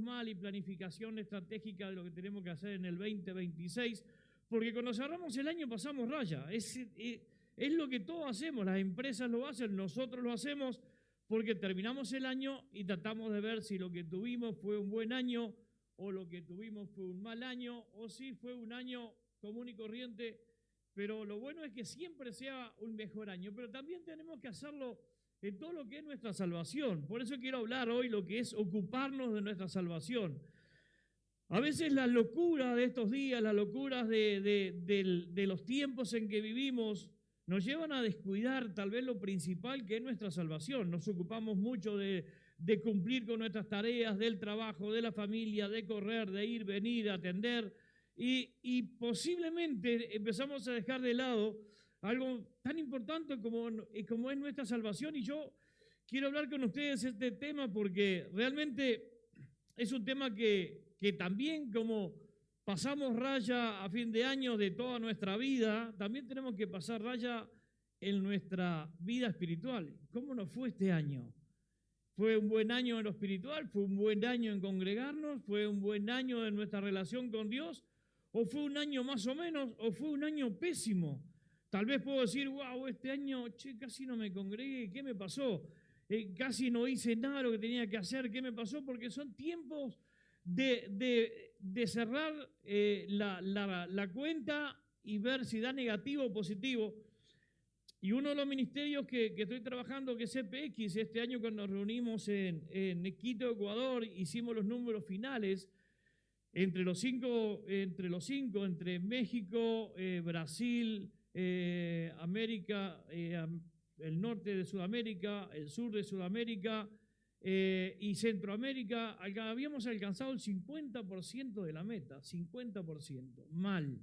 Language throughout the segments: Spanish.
mal y planificación estratégica de lo que tenemos que hacer en el 2026, porque cuando cerramos el año pasamos raya. Es lo que todos hacemos, las empresas lo hacen, nosotros lo hacemos, porque terminamos el año y tratamos de ver si lo que tuvimos fue un buen año o lo que tuvimos fue un mal año o si fue un año común y corriente, pero lo bueno es que siempre sea un mejor año, pero también tenemos que hacerlo en todo lo que es nuestra salvación. Por eso quiero hablar hoy lo que es ocuparnos de nuestra salvación. A veces la locura de estos días, las locuras de los tiempos en que vivimos, nos llevan a descuidar tal vez lo principal que es nuestra salvación. Nos ocupamos mucho de cumplir con nuestras tareas, del trabajo, de la familia, de correr, de ir, venir, atender, y posiblemente empezamos a dejar de lado algo tan importante como es nuestra salvación. Y yo quiero hablar con ustedes este tema porque realmente es un tema que también, como pasamos raya a fin de año de toda nuestra vida, también tenemos que pasar raya en nuestra vida espiritual. ¿Cómo nos fue este año? ¿Fue un buen año en lo espiritual? ¿Fue un buen año en congregarnos? ¿Fue un buen año en nuestra relación con Dios? ¿O fue un año más o menos? ¿O fue un año pésimo? Tal vez puedo decir, wow, este año, casi no me congregué, ¿qué me pasó? Casi no hice nada de lo que tenía que hacer, ¿qué me pasó? Porque son tiempos de cerrar la cuenta y ver si da negativo o positivo. Y uno de los ministerios que estoy trabajando, que es EPX, este año cuando nos reunimos en Quito, Ecuador, hicimos los números finales entre México, Brasil, América, el norte de Sudamérica, el sur de Sudamérica y Centroamérica. Habíamos alcanzado el 50% de la meta, 50%, mal.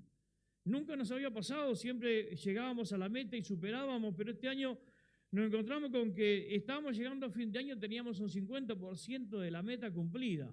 Nunca nos había pasado, siempre llegábamos a la meta y superábamos, pero este año nos encontramos con que estábamos llegando a fin de año, teníamos un 50% de la meta cumplida.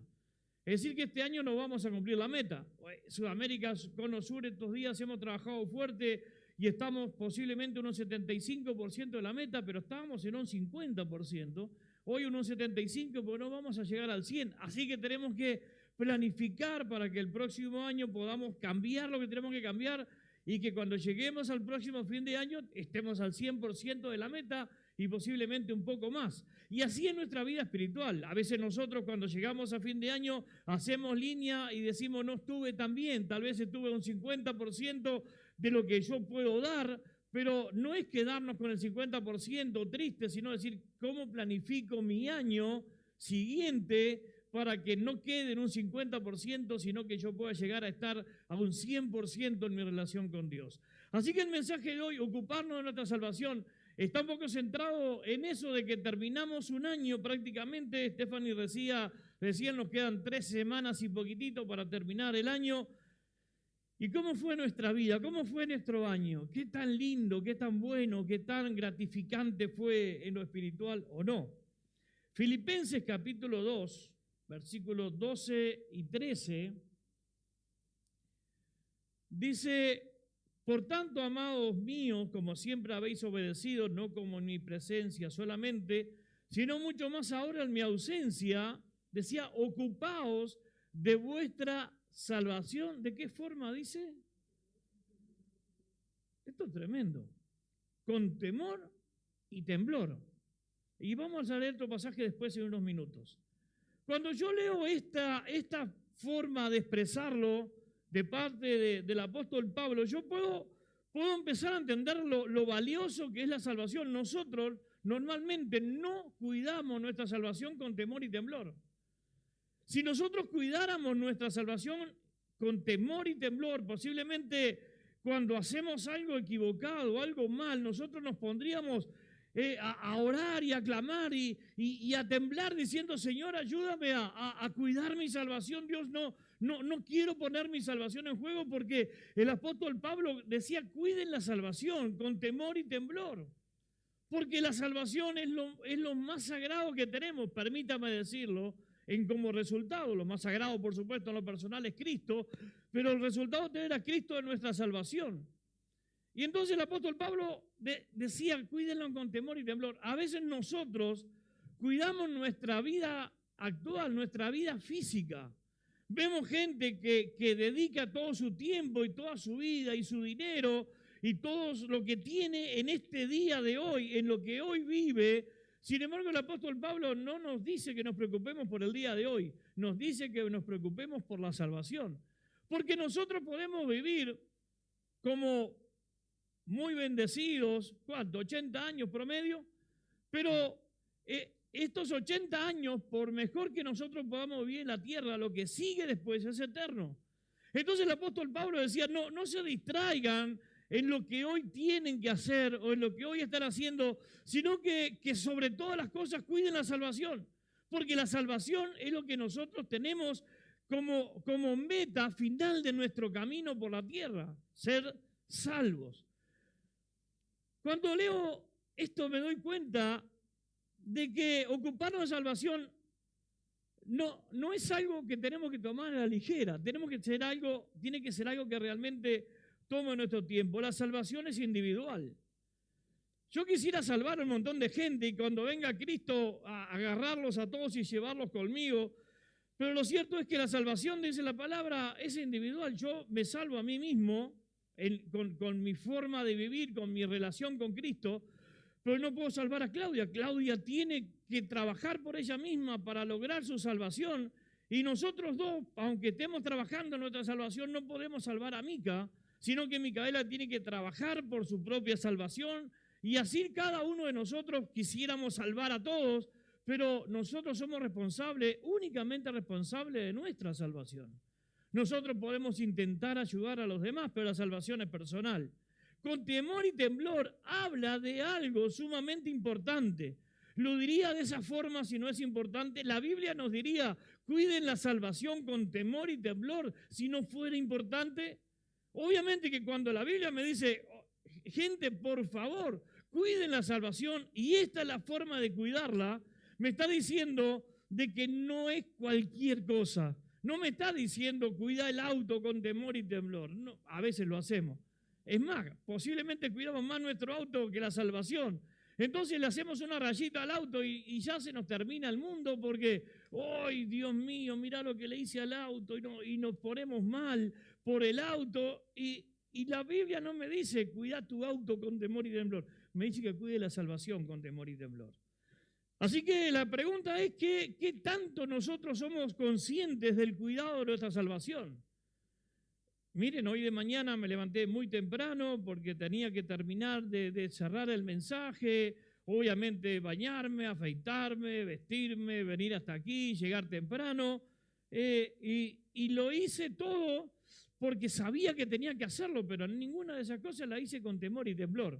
Es decir, que este año no vamos a cumplir la meta. Sudamérica, Cono Sur, estos días hemos trabajado fuerte y estamos posiblemente en un 75% de la meta, pero estábamos en un 50%. Hoy en un 75%, pero no vamos a llegar al 100%. Así que tenemos que planificar para que el próximo año podamos cambiar lo que tenemos que cambiar y que cuando lleguemos al próximo fin de año estemos al 100% de la meta y posiblemente un poco más. Y así es nuestra vida espiritual. A veces nosotros cuando llegamos a fin de año hacemos línea y decimos no estuve tan bien, tal vez estuve un 50% de lo que yo puedo dar, pero no es quedarnos con el 50% triste, sino decir cómo planifico mi año siguiente para que no quede en un 50%, sino que yo pueda llegar a estar a un 100% en mi relación con Dios. Así que el mensaje de hoy, ocuparnos de nuestra salvación, está un poco centrado en eso de que terminamos un año prácticamente. Stephanie decía, recién nos quedan 3 semanas y poquitito para terminar el año. ¿Y cómo fue nuestra vida? ¿Cómo fue nuestro año? ¿Qué tan lindo, qué tan bueno, qué tan gratificante fue en lo espiritual o no? Filipenses capítulo 2, versículos 12 y 13, dice: por tanto, amados míos, como siempre habéis obedecido, no como en mi presencia solamente, sino mucho más ahora en mi ausencia, decía, ocupaos de vuestra salvación. ¿De qué forma dice? Esto es tremendo. Con temor y temblor. Y vamos a leer otro pasaje después en unos minutos. Cuando yo leo esta forma de expresarlo de parte del apóstol Pablo, yo puedo empezar a entender lo valioso que es la salvación. Nosotros normalmente no cuidamos nuestra salvación con temor y temblor. Si nosotros cuidáramos nuestra salvación con temor y temblor, posiblemente cuando hacemos algo equivocado, algo mal, nosotros nos pondríamos a orar y a clamar y a temblar diciendo, Señor, ayúdame a cuidar mi salvación. Dios, no quiero poner mi salvación en juego, porque el apóstol Pablo decía, cuiden la salvación con temor y temblor, porque la salvación es lo más sagrado que tenemos, permítame decirlo, como resultado. Lo más sagrado, por supuesto, en lo personal es Cristo, pero el resultado de tener a Cristo es nuestra salvación. Y entonces el apóstol Pablo decía, cuídenlo con temor y temblor. A veces nosotros cuidamos nuestra vida actual, nuestra vida física. Vemos gente que dedica todo su tiempo y toda su vida y su dinero y todo lo que tiene en este día de hoy, en lo que hoy vive. Sin embargo, el apóstol Pablo no nos dice que nos preocupemos por el día de hoy, nos dice que nos preocupemos por la salvación. Porque nosotros podemos vivir como muy bendecidos, ¿cuánto? 80 años promedio, pero estos 80 años, por mejor que nosotros podamos vivir en la tierra, lo que sigue después es eterno. Entonces el apóstol Pablo decía, no se distraigan en lo que hoy tienen que hacer o en lo que hoy están haciendo, sino que sobre todas las cosas cuiden la salvación, porque la salvación es lo que nosotros tenemos como meta final de nuestro camino por la tierra, ser salvos. Cuando leo esto me doy cuenta de que ocuparnos de salvación no es algo que tenemos que tomar a la ligera, tiene que ser algo que realmente tome nuestro tiempo. La salvación es individual. Yo quisiera salvar a un montón de gente y cuando venga Cristo a agarrarlos a todos y llevarlos conmigo, pero lo cierto es que la salvación, dice la palabra, es individual. Yo me salvo a mí mismo con mi forma de vivir, con mi relación con Cristo, pero no puedo salvar a Claudia. Claudia tiene que trabajar por ella misma para lograr su salvación y nosotros dos, aunque estemos trabajando en nuestra salvación, no podemos salvar a Mica, sino que Micaela tiene que trabajar por su propia salvación y así cada uno de nosotros quisiéramos salvar a todos, pero nosotros somos únicamente responsables de nuestra salvación. Nosotros podemos intentar ayudar a los demás, pero la salvación es personal. Con temor y temblor habla de algo sumamente importante. Lo diría de esa forma si no es importante. La Biblia nos diría, cuiden la salvación con temor y temblor si no fuera importante. Obviamente que cuando la Biblia me dice, gente, por favor, cuiden la salvación y esta es la forma de cuidarla, me está diciendo de que no es cualquier cosa. No me está diciendo cuida el auto con temor y temblor. No, a veces lo hacemos. Es más, posiblemente cuidamos más nuestro auto que la salvación. Entonces le hacemos una rayita al auto y ya se nos termina el mundo porque, ¡ay, Dios mío, mirá lo que le hice al auto! Y nos ponemos mal por el auto. Y la Biblia no me dice, cuida tu auto con temor y temblor. Me dice que cuide la salvación con temor y temblor. Así que la pregunta es, ¿qué tanto nosotros somos conscientes del cuidado de nuestra salvación? Miren, hoy de mañana me levanté muy temprano porque tenía que terminar de cerrar el mensaje, obviamente bañarme, afeitarme, vestirme, venir hasta aquí, llegar temprano, y lo hice todo porque sabía que tenía que hacerlo, pero ninguna de esas cosas la hice con temor y temblor,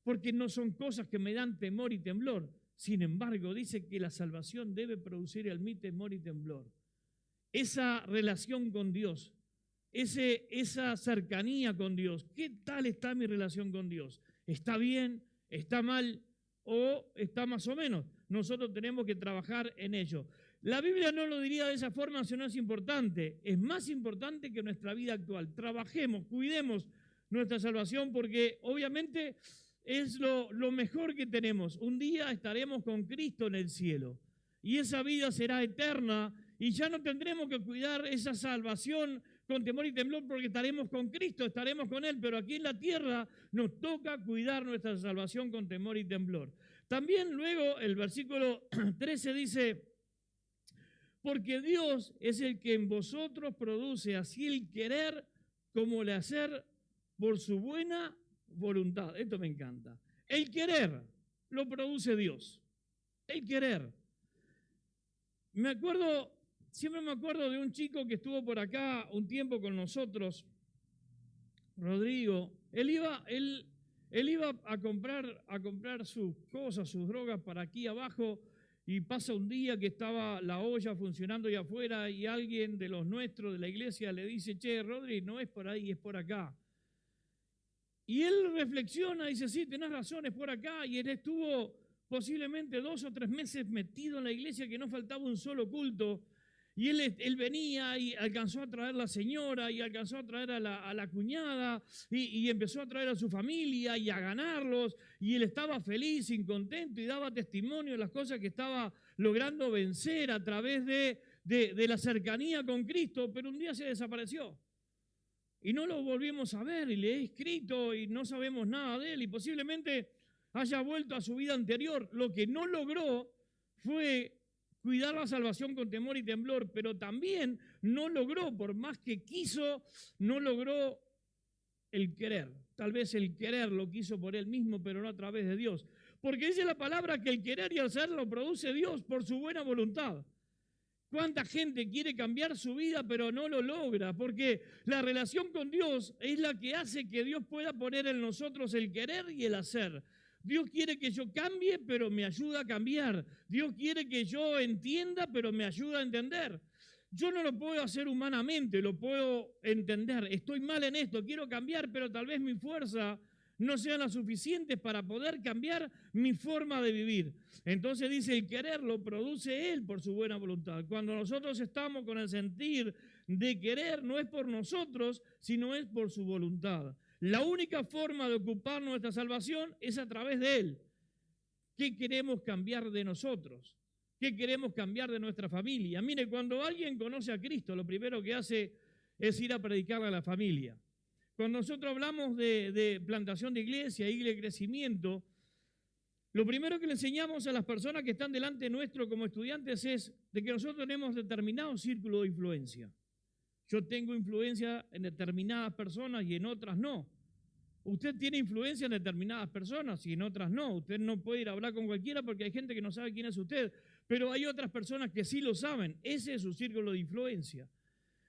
porque no son cosas que me dan temor y temblor. Sin embargo, dice que la salvación debe producir en mí temor y temblor. Esa relación con Dios, esa cercanía con Dios. ¿Qué tal está mi relación con Dios? ¿Está bien? ¿Está mal? ¿O está más o menos? Nosotros tenemos que trabajar en ello. La Biblia no lo diría de esa forma, si no es importante. Es más importante que nuestra vida actual. Trabajemos, cuidemos nuestra salvación porque obviamente es lo mejor que tenemos. Un día estaremos con Cristo en el cielo y esa vida será eterna y ya no tendremos que cuidar esa salvación con temor y temblor porque estaremos con Cristo, estaremos con Él, pero aquí en la tierra nos toca cuidar nuestra salvación con temor y temblor. También luego el versículo 13 dice, porque Dios es el que en vosotros produce así el querer como el hacer por su buena voluntad. Esto me encanta. El querer lo produce Dios. El querer. Siempre me acuerdo de un chico que estuvo por acá un tiempo con nosotros, Rodrigo. Él iba a comprar sus cosas, sus drogas para aquí abajo y pasa un día que estaba la olla funcionando ahí afuera y alguien de los nuestros de la iglesia le dice, che, Rodri, no es por ahí, es por acá. Y él reflexiona y dice, sí, tenés razón, es por acá. Y él estuvo posiblemente 2 o 3 meses metido en la iglesia que no faltaba un solo culto. Y él venía y alcanzó a traer a la señora y alcanzó a traer a la cuñada y empezó a traer a su familia y a ganarlos. Y él estaba feliz y contento y daba testimonio de las cosas que estaba logrando vencer a través de la cercanía con Cristo. Pero un día se desapareció y no lo volvimos a ver y le he escrito y no sabemos nada de él y posiblemente haya vuelto a su vida anterior. Lo que no logró fue cuidar la salvación con temor y temblor, pero también no logró, por más que quiso, no logró el querer. Tal vez el querer lo quiso por él mismo, pero no a través de Dios. Porque dice la palabra que el querer y el ser lo produce Dios por su buena voluntad. ¿Cuánta gente quiere cambiar su vida pero no lo logra? Porque la relación con Dios es la que hace que Dios pueda poner en nosotros el querer y el hacer. Dios quiere que yo cambie, pero me ayuda a cambiar. Dios quiere que yo entienda, pero me ayuda a entender. Yo no lo puedo hacer humanamente, lo puedo entender. Estoy mal en esto, quiero cambiar, pero tal vez mi fuerza no sean las suficientes para poder cambiar mi forma de vivir. Entonces dice, el querer lo produce Él por su buena voluntad. Cuando nosotros estamos con el sentir de querer, no es por nosotros, sino es por su voluntad. La única forma de ocupar nuestra salvación es a través de Él. ¿Qué queremos cambiar de nosotros? ¿Qué queremos cambiar de nuestra familia? Mire, cuando alguien conoce a Cristo, lo primero que hace es ir a predicarle a la familia. Cuando nosotros hablamos de plantación de iglesia y de crecimiento, lo primero que le enseñamos a las personas que están delante nuestro como estudiantes es de que nosotros tenemos determinado círculo de influencia. Yo tengo influencia en determinadas personas y en otras no. Usted tiene influencia en determinadas personas y en otras no. Usted no puede ir a hablar con cualquiera porque hay gente que no sabe quién es usted, pero hay otras personas que sí lo saben. Ese es su círculo de influencia.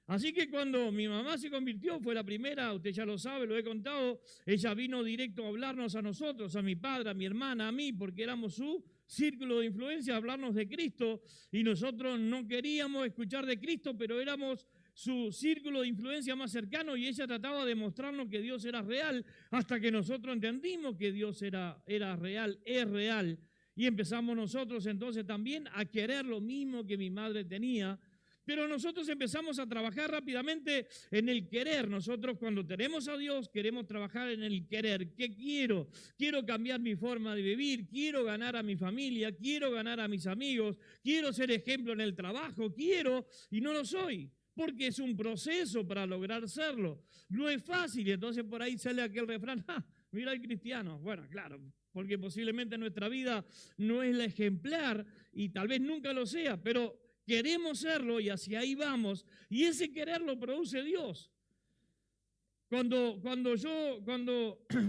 Así que cuando mi mamá se convirtió, fue la primera, usted ya lo sabe, lo he contado, ella vino directo a hablarnos a nosotros, a mi padre, a mi hermana, a mí, porque éramos su círculo de influencia, a hablarnos de Cristo, y nosotros no queríamos escuchar de Cristo, pero éramos su círculo de influencia más cercano, y ella trataba de mostrarnos que Dios era real, hasta que nosotros entendimos que Dios era real, es real, y empezamos nosotros entonces también a querer lo mismo que mi madre tenía. Pero nosotros empezamos a trabajar rápidamente en el querer. Nosotros cuando tenemos a Dios queremos trabajar en el querer. ¿Qué quiero? Quiero cambiar mi forma de vivir, quiero ganar a mi familia, quiero ganar a mis amigos, quiero ser ejemplo en el trabajo, quiero y no lo soy. Porque es un proceso para lograr serlo. No es fácil y entonces por ahí sale aquel refrán, mira el cristiano. Bueno, claro, porque posiblemente nuestra vida no es la ejemplar y tal vez nunca lo sea, pero queremos serlo y hacia ahí vamos. Y ese querer lo produce Dios. Cuando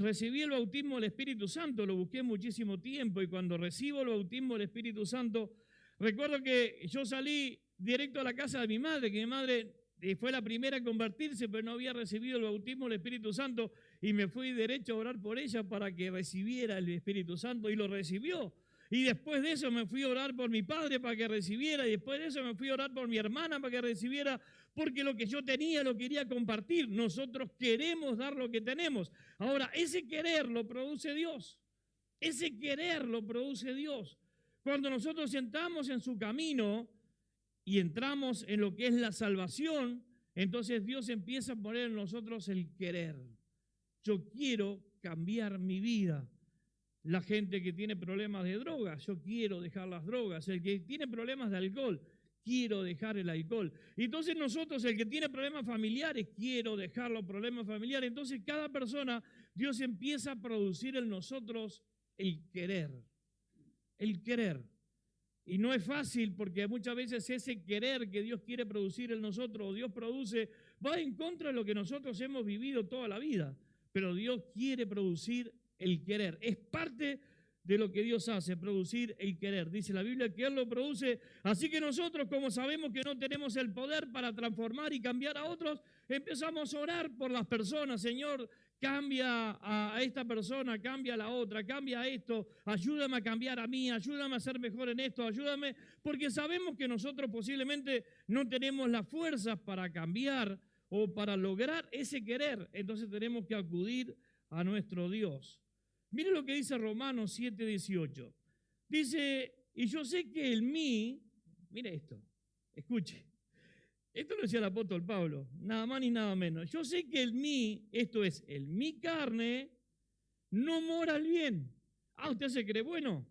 recibí el bautismo del Espíritu Santo, lo busqué muchísimo tiempo y cuando recibo el bautismo del Espíritu Santo, recuerdo que yo salí directo a la casa de mi madre, que mi madre fue la primera en convertirse, pero no había recibido el bautismo del Espíritu Santo y me fui derecho a orar por ella para que recibiera el Espíritu Santo y lo recibió. Y después de eso me fui a orar por mi padre para que recibiera, y después de eso me fui a orar por mi hermana para que recibiera, porque lo que yo tenía lo quería compartir. Nosotros queremos dar lo que tenemos. Ahora, ese querer lo produce Dios. Ese querer lo produce Dios. Cuando nosotros entramos en su camino y entramos en lo que es la salvación, entonces Dios empieza a poner en nosotros el querer. Yo quiero cambiar mi vida. La gente que tiene problemas de drogas, yo quiero dejar las drogas. El que tiene problemas de alcohol, quiero dejar el alcohol. Entonces nosotros, el que tiene problemas familiares, quiero dejar los problemas familiares. Entonces cada persona, Dios empieza a producir en nosotros el querer. El querer. Y no es fácil porque muchas veces ese querer que Dios quiere producir en nosotros, o Dios produce, va en contra de lo que nosotros hemos vivido toda la vida. Pero Dios quiere producir el querer. Es parte de lo que Dios hace, producir el querer. Dice la Biblia que Él lo produce. Así que nosotros, como sabemos que no tenemos el poder para transformar y cambiar a otros, empezamos a orar por las personas. Señor, cambia a esta persona, cambia a la otra, cambia a esto, ayúdame a cambiar a mí, ayúdame a ser mejor en esto, ayúdame, porque sabemos que nosotros posiblemente no tenemos las fuerzas para cambiar o para lograr ese querer. Entonces tenemos que acudir a nuestro Dios. Mire lo que dice Romanos 7:18. Dice, y yo sé que en mí, mire esto, escuche, Esto lo decía el apóstol Pablo, nada más ni nada menos. Yo sé que el mí, esto es, el mi carne, no mora el bien. Ah, ¿usted se cree bueno?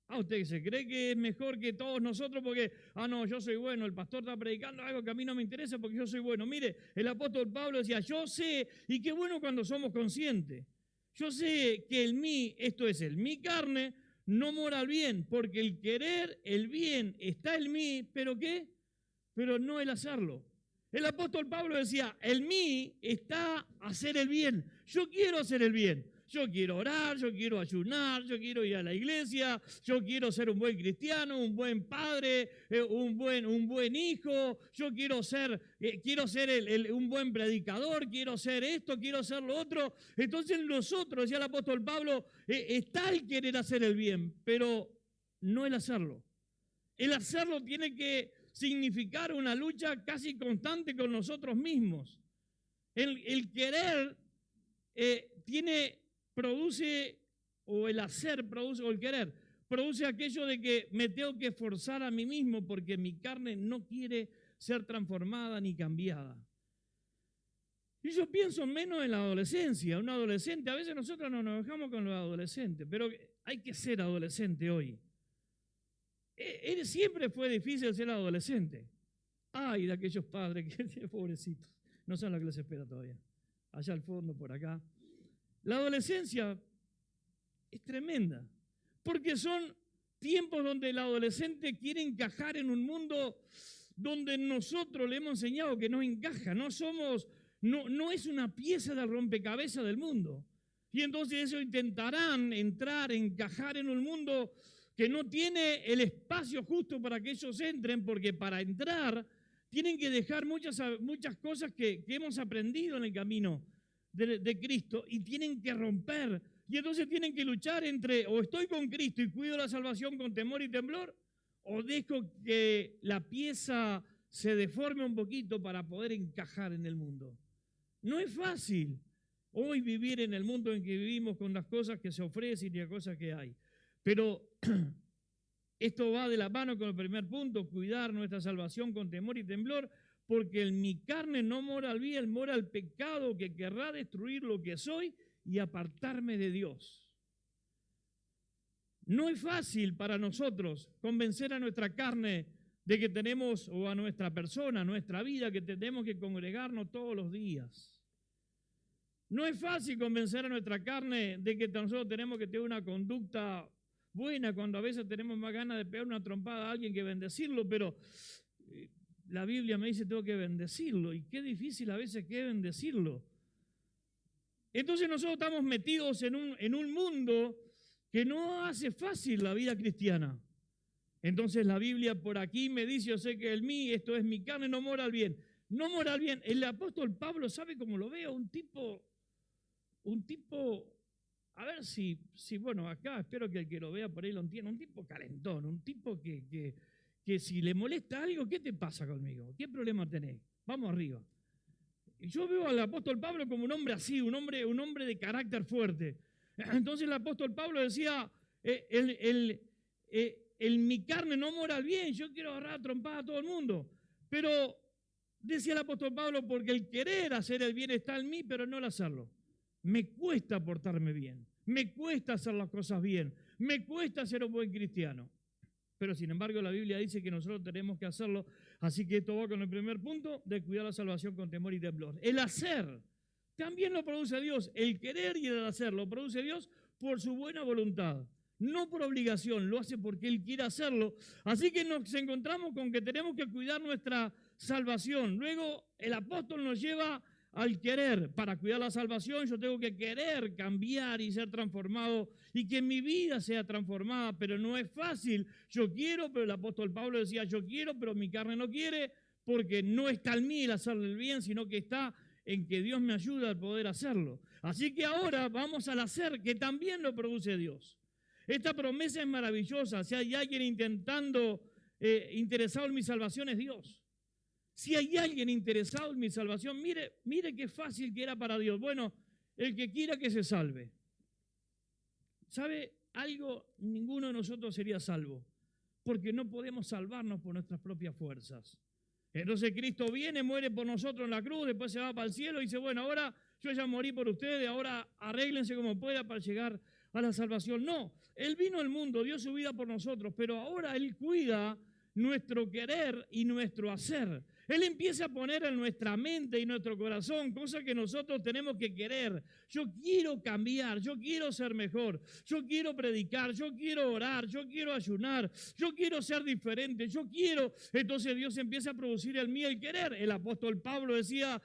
Ah, ¿usted se cree que es mejor que todos nosotros porque, no, yo soy bueno, el pastor está predicando algo que a mí no me interesa porque yo soy bueno? Mire, el apóstol Pablo decía, yo sé, y qué bueno cuando somos conscientes, yo sé que el mí, esto es, el mi carne, no mora el bien, porque el querer, el bien, está el mí, ¿pero qué? Pero no el hacerlo. El apóstol Pablo decía, el mí está hacer el bien. Yo quiero hacer el bien. Yo quiero orar, yo quiero ayunar, yo quiero ir a la iglesia, yo quiero ser un buen cristiano, un buen padre, un buen hijo, yo quiero ser un buen predicador, quiero ser esto, quiero ser lo otro. Entonces nosotros, decía el apóstol Pablo, está el querer hacer el bien, pero no el hacerlo. El hacerlo tiene que significar una lucha casi constante con nosotros mismos. El querer produce, o el hacer produce, o el querer, produce aquello de que me tengo que esforzar a mí mismo porque mi carne no quiere ser transformada ni cambiada. Y yo pienso menos en la adolescencia. Un adolescente, a veces nosotros no nos dejamos con los adolescentes, pero hay que ser adolescente hoy. Siempre fue difícil ser adolescente. Ay, de aquellos padres que, pobrecitos, no saben lo que les espera todavía. Allá al fondo, por acá. La adolescencia es tremenda, porque son tiempos donde el adolescente quiere encajar en un mundo donde nosotros le hemos enseñado que no encaja, no es una pieza del rompecabezas del mundo. Y entonces ellos intentarán entrar, encajar en un mundo que no tiene el espacio justo para que ellos entren, porque para entrar tienen que dejar muchas cosas que hemos aprendido en el camino de Cristo y tienen que romper. Y entonces tienen que luchar entre o estoy con Cristo y cuido la salvación con temor y temblor, o dejo que la pieza se deforme un poquito para poder encajar en el mundo. No es fácil hoy vivir en el mundo en que vivimos con las cosas que se ofrecen y las cosas que hay. Pero esto va de la mano con el primer punto, cuidar nuestra salvación con temor y temblor, porque en mi carne no mora el bien, mora el pecado que querrá destruir lo que soy y apartarme de Dios. No es fácil para nosotros convencer a nuestra carne de que tenemos, o a nuestra persona, a nuestra vida, que tenemos que congregarnos todos los días. No es fácil convencer a nuestra carne de que nosotros tenemos que tener una conducta buena, cuando a veces tenemos más ganas de pegar una trompada a alguien que bendecirlo, pero la Biblia me dice tengo que bendecirlo, y qué difícil a veces que es bendecirlo. Entonces nosotros estamos metidos en un mundo que no hace fácil la vida cristiana. Entonces la Biblia por aquí me dice, yo sé que el mí, esto es mi carne, no mora el bien. No mora el bien. El apóstol Pablo, ¿sabe cómo lo veo? Un tipo, a ver si bueno, acá espero que el que lo vea por ahí lo entienda, un tipo calentón, un tipo que si le molesta algo, ¿qué te pasa conmigo? ¿Qué problema tenés? Vamos arriba. Yo veo al apóstol Pablo como un hombre así, un hombre de carácter fuerte. Entonces el apóstol Pablo decía, mi carne no mora el bien, yo quiero agarrar a trompada a todo el mundo. Pero decía el apóstol Pablo, porque el querer hacer el bien está en mí, pero no el hacerlo. Me cuesta portarme bien, me cuesta hacer las cosas bien, me cuesta ser un buen cristiano. Pero sin embargo la Biblia dice que nosotros tenemos que hacerlo, así que esto va con el primer punto de cuidar la salvación con temor y temblor. El hacer también lo produce Dios, el querer y el hacer lo produce Dios por su buena voluntad, no por obligación, lo hace porque Él quiere hacerlo. Así que nos encontramos con que tenemos que cuidar nuestra salvación. Luego el apóstol nos lleva al querer. Para cuidar la salvación yo tengo que querer cambiar y ser transformado y que mi vida sea transformada, pero no es fácil. Yo quiero, pero el apóstol Pablo decía, yo quiero, pero mi carne no quiere, porque no está en mí el hacerle el bien, sino que está en que Dios me ayuda a poder hacerlo. Así que ahora vamos al hacer, que también lo produce Dios. Esta promesa es maravillosa. Si hay alguien interesado en mi salvación, es Dios. Si hay alguien interesado en mi salvación, mire qué fácil que era para Dios. Bueno, el que quiera que se salve. ¿Sabe algo? Ninguno de nosotros sería salvo, porque no podemos salvarnos por nuestras propias fuerzas. Entonces Cristo viene, muere por nosotros en la cruz, después se va para el cielo y dice, bueno, ahora yo ya morí por ustedes, ahora arréglense como pueda para llegar a la salvación. No, Él vino al mundo, dio su vida por nosotros, pero ahora Él cuida nuestro querer y nuestro hacer. Él empieza a poner en nuestra mente y nuestro corazón cosas que nosotros tenemos que querer. Yo quiero cambiar, yo quiero ser mejor, yo quiero predicar, yo quiero orar, yo quiero ayunar, yo quiero ser diferente, yo quiero. Entonces Dios empieza a producir en mí el querer. El apóstol Pablo decía,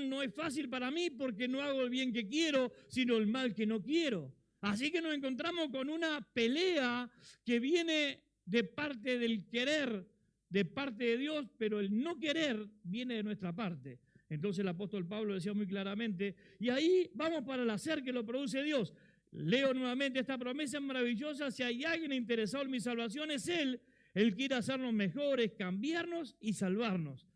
no es fácil para mí porque no hago el bien que quiero, sino el mal que no quiero. Así que nos encontramos con una pelea que viene de parte del querer, de parte de Dios, pero el no querer viene de nuestra parte. Entonces el apóstol Pablo decía muy claramente, y ahí vamos para el hacer que lo produce Dios. Leo nuevamente esta promesa maravillosa, si hay alguien interesado en mi salvación es Él quiere hacernos mejores, cambiarnos y salvarnos.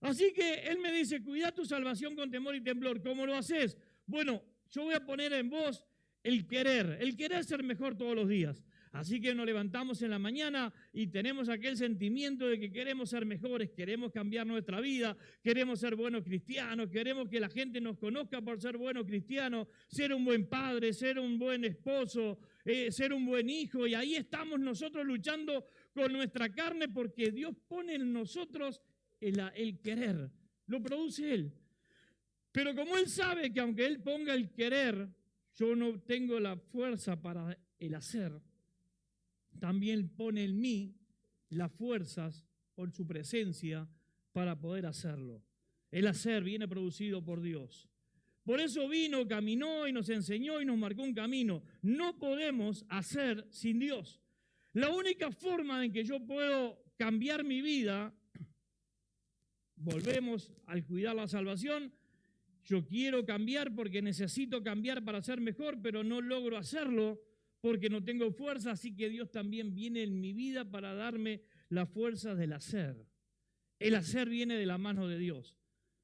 Así que Él me dice, cuida tu salvación con temor y temblor. ¿Cómo lo haces? Bueno, yo voy a poner en vos el querer ser mejor todos los días. Así que nos levantamos en la mañana y tenemos aquel sentimiento de que queremos ser mejores, queremos cambiar nuestra vida, queremos ser buenos cristianos, queremos que la gente nos conozca por ser buenos cristianos, ser un buen padre, ser un buen esposo, ser un buen hijo. Y ahí estamos nosotros luchando con nuestra carne porque Dios pone en nosotros el querer, lo produce Él. Pero como Él sabe que aunque Él ponga el querer, yo no tengo la fuerza para el hacer, también pone en mí las fuerzas por su presencia para poder hacerlo. El hacer viene producido por Dios. Por eso vino, caminó y nos enseñó y nos marcó un camino. No podemos hacer sin Dios. La única forma en que yo puedo cambiar mi vida, volvemos al cuidar la salvación, yo quiero cambiar porque necesito cambiar para ser mejor, pero no logro hacerlo porque no tengo fuerza, así que Dios también viene en mi vida para darme la fuerza del hacer. El hacer viene de la mano de Dios.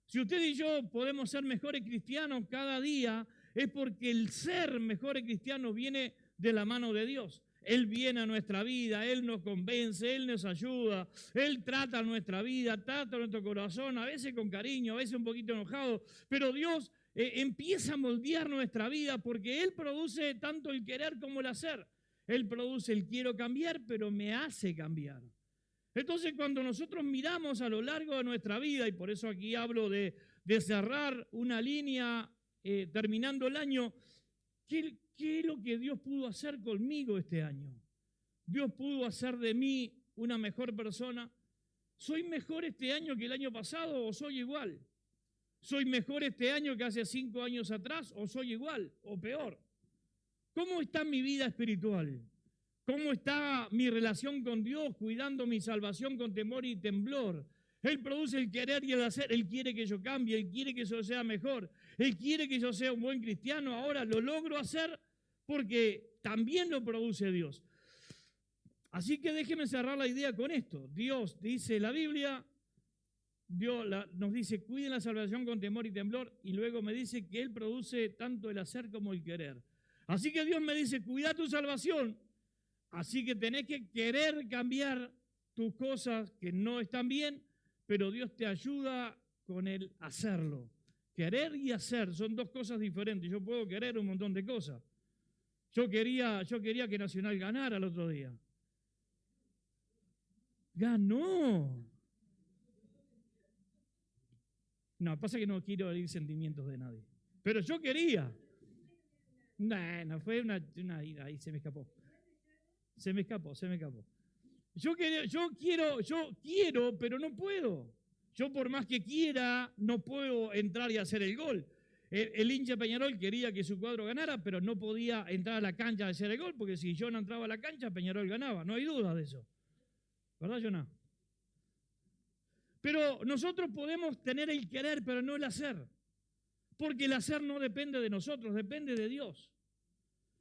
Si usted y yo podemos ser mejores cristianos cada día, es porque el ser mejores cristianos viene de la mano de Dios. Él viene a nuestra vida, Él nos convence, Él nos ayuda, Él trata nuestra vida, trata nuestro corazón, a veces con cariño, a veces un poquito enojado, pero Dios empieza a moldear nuestra vida porque Él produce tanto el querer como el hacer. Él produce el quiero cambiar, pero me hace cambiar. Entonces, cuando nosotros miramos a lo largo de nuestra vida, y por eso aquí hablo de cerrar una línea terminando el año, ¿qué es lo que Dios pudo hacer conmigo este año? ¿Dios pudo hacer de mí una mejor persona? ¿Soy mejor este año que el año pasado o soy igual? ¿Soy mejor este año que hace 5 años atrás o soy igual o peor? ¿Cómo está mi vida espiritual? ¿Cómo está mi relación con Dios, cuidando mi salvación con temor y temblor? Él produce el querer y el hacer. Él quiere que yo cambie, Él quiere que yo sea mejor, Él quiere que yo sea un buen cristiano. Ahora lo logro hacer porque también lo produce Dios. Así que déjeme cerrar la idea con esto. Dios dice la Biblia, Dios nos dice, cuiden la salvación con temor y temblor, y luego me dice que Él produce tanto el hacer como el querer. Así que Dios me dice, cuida tu salvación, así que tenés que querer cambiar tus cosas que no están bien, pero Dios te ayuda con el hacerlo. Querer y hacer son dos cosas diferentes. Yo puedo querer un montón de cosas. Yo quería que Nacional ganara el otro día. Ganó. No, pasa que no quiero herir sentimientos de nadie. Pero yo quería. No, fue una ahí se me escapó. Se me escapó. Yo quiero, pero no puedo. Yo por más que quiera, no puedo entrar y hacer el gol. El hincha Peñarol quería que su cuadro ganara, pero no podía entrar a la cancha a hacer el gol, porque si yo no entraba a la cancha, Peñarol ganaba. No hay duda de eso. ¿Verdad, Jonah? Pero nosotros podemos tener el querer, pero no el hacer. Porque el hacer no depende de nosotros, depende de Dios.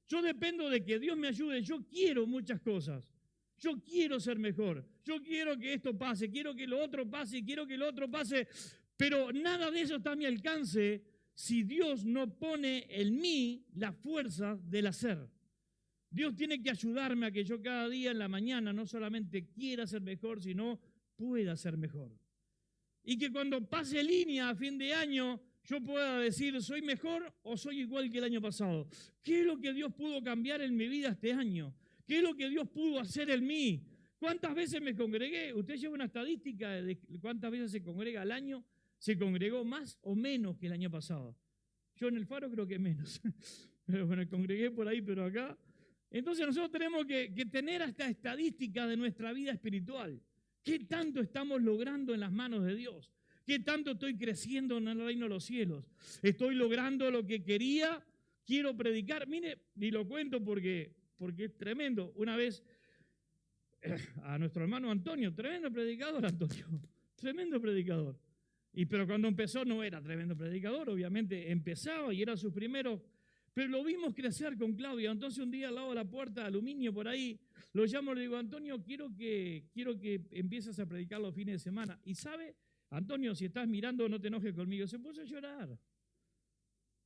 Yo dependo de que Dios me ayude. Yo quiero muchas cosas. Yo quiero ser mejor. Yo quiero que esto pase, quiero que lo otro pase, quiero que lo otro pase. Pero nada de eso está a mi alcance si Dios no pone en mí la fuerza del hacer. Dios tiene que ayudarme a que yo cada día en la mañana no solamente quiera ser mejor, sino pueda ser mejor. y que cuando pase línea a fin de año yo pueda decir, ¿soy mejor o soy igual que el año pasado? ¿Qué es lo que Dios pudo cambiar en mi vida este año? ¿Qué es lo que Dios pudo hacer en mí? ¿Cuántas veces me congregué? Usted lleva una estadística de cuántas veces se congrega al año. ¿Se congregó más o menos que el año pasado? Yo en el Faro creo que menos. Pero bueno, congregué por ahí, pero acá. Entonces nosotros tenemos que tener esta estadística de nuestra vida espiritual. ¿Qué tanto estamos logrando en las manos de Dios? ¿Qué tanto estoy creciendo en el reino de los cielos? ¿Estoy logrando lo que quería? ¿Quiero predicar? Mire, y lo cuento porque es tremendo. Una vez a nuestro hermano Antonio, tremendo predicador Antonio, tremendo predicador. Pero cuando empezó no era tremendo predicador, obviamente empezaba y era sus primeros, pero lo vimos crecer con Claudia. Entonces un día al lado de la puerta de aluminio por ahí, lo llamo y le digo, Antonio, quiero que empieces a predicar los fines de semana. Y sabe, Antonio, si estás mirando, no te enojes conmigo. Se puso a llorar.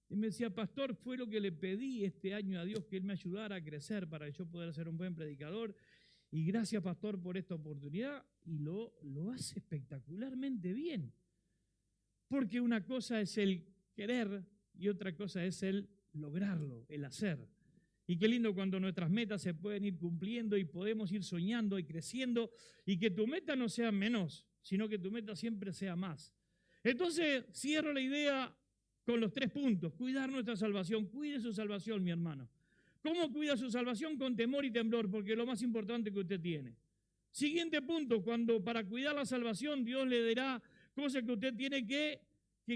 Y me decía, pastor, fue lo que le pedí este año a Dios, que Él me ayudara a crecer para que yo pudiera ser un buen predicador. Y gracias, pastor, por esta oportunidad. Y lo hace espectacularmente bien. Porque una cosa es el querer y otra cosa es el lograrlo, el hacer. Y qué lindo cuando nuestras metas se pueden ir cumpliendo y podemos ir soñando y creciendo y que tu meta no sea menos, sino que tu meta siempre sea más. Entonces, cierro la idea con los 3 puntos. Cuidar nuestra salvación. Cuide su salvación, mi hermano. ¿Cómo cuida su salvación? Con temor y temblor, porque es lo más importante que usted tiene. Siguiente punto, cuando para cuidar la salvación Dios le dará cosas que usted tiene que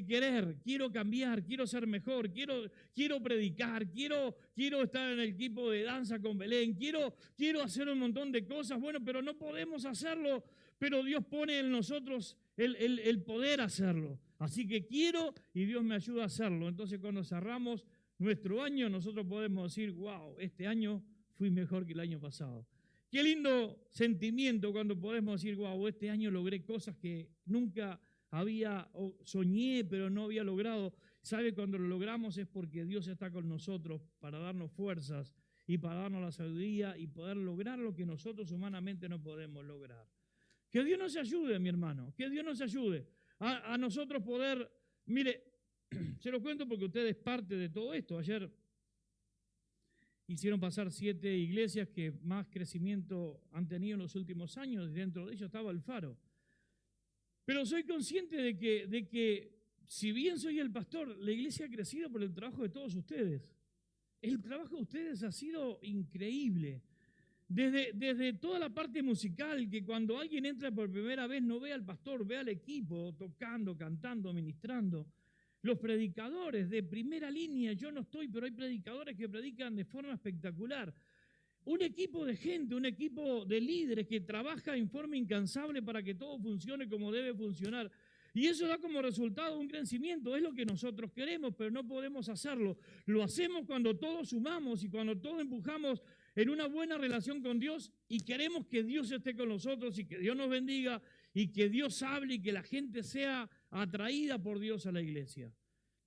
querer. Quiero cambiar, quiero ser mejor, quiero predicar, quiero estar en el equipo de danza con Belén, quiero hacer un montón de cosas, bueno, pero no podemos hacerlo, pero Dios pone en nosotros el poder hacerlo. Así que quiero y Dios me ayuda a hacerlo. Entonces cuando cerramos nuestro año, nosotros podemos decir, wow, este año fui mejor que el año pasado. Qué lindo sentimiento cuando podemos decir, wow, este año logré cosas que nunca había o soñé, pero no había logrado. ¿Sabe? Cuando lo logramos es porque Dios está con nosotros para darnos fuerzas y para darnos la sabiduría y poder lograr lo que nosotros humanamente no podemos lograr. Que Dios nos ayude, mi hermano, que Dios nos ayude a nosotros poder, mire, se lo cuento porque usted es parte de todo esto. Ayer hicieron pasar 7 iglesias que más crecimiento han tenido en los últimos años, y dentro de ellos estaba el Faro. Pero soy consciente de que si bien soy el pastor, la iglesia ha crecido por el trabajo de todos ustedes. El trabajo de ustedes ha sido increíble. Desde toda la parte musical, que cuando alguien entra por primera vez no ve al pastor, ve al equipo tocando, cantando, ministrando. Los predicadores de primera línea, yo no estoy, pero hay predicadores que predican de forma espectacular. Un equipo de gente, un equipo de líderes que trabaja en forma incansable para que todo funcione como debe funcionar. Y eso da como resultado un crecimiento, es lo que nosotros queremos, pero no podemos hacerlo. Lo hacemos cuando todos sumamos y cuando todos empujamos en una buena relación con Dios y queremos que Dios esté con nosotros y que Dios nos bendiga y que Dios hable y que la gente sea atraída por Dios a la iglesia.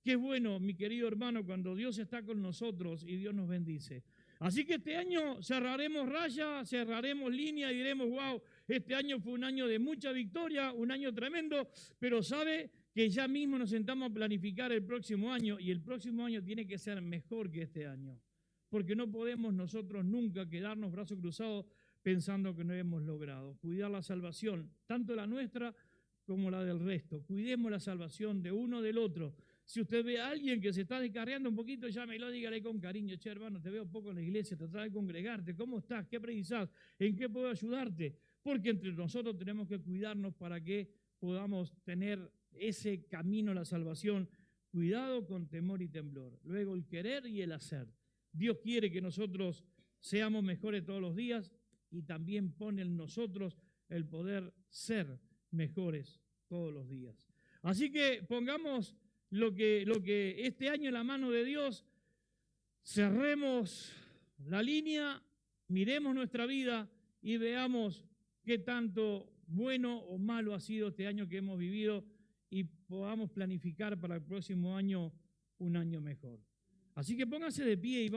Qué bueno, mi querido hermano, cuando Dios está con nosotros y Dios nos bendice. Así que este año cerraremos raya, cerraremos línea y diremos, wow, este año fue un año de mucha victoria, un año tremendo, pero sabe que ya mismo nos sentamos a planificar el próximo año y el próximo año tiene que ser mejor que este año, porque no podemos nosotros nunca quedarnos brazos cruzados pensando que no hemos logrado. Cuidar la salvación, tanto la nuestra como la del resto. Cuidemos la salvación de uno del otro. Si usted ve a alguien que se está descarriando un poquito, llámelo, dígale con cariño, che hermano, te veo poco en la iglesia, trata de congregarte, ¿cómo estás? ¿Qué precisás? ¿En qué puedo ayudarte? Porque entre nosotros tenemos que cuidarnos para que podamos tener ese camino a la salvación. Cuidado con temor y temblor. Luego el querer y el hacer. Dios quiere que nosotros seamos mejores todos los días y también pone en nosotros el poder ser mejores todos los días. Así que pongamos lo que este año en la mano de Dios, cerremos la línea, miremos nuestra vida y veamos qué tanto bueno o malo ha sido este año que hemos vivido y podamos planificar para el próximo año un año mejor. Así que póngase de pie y vamos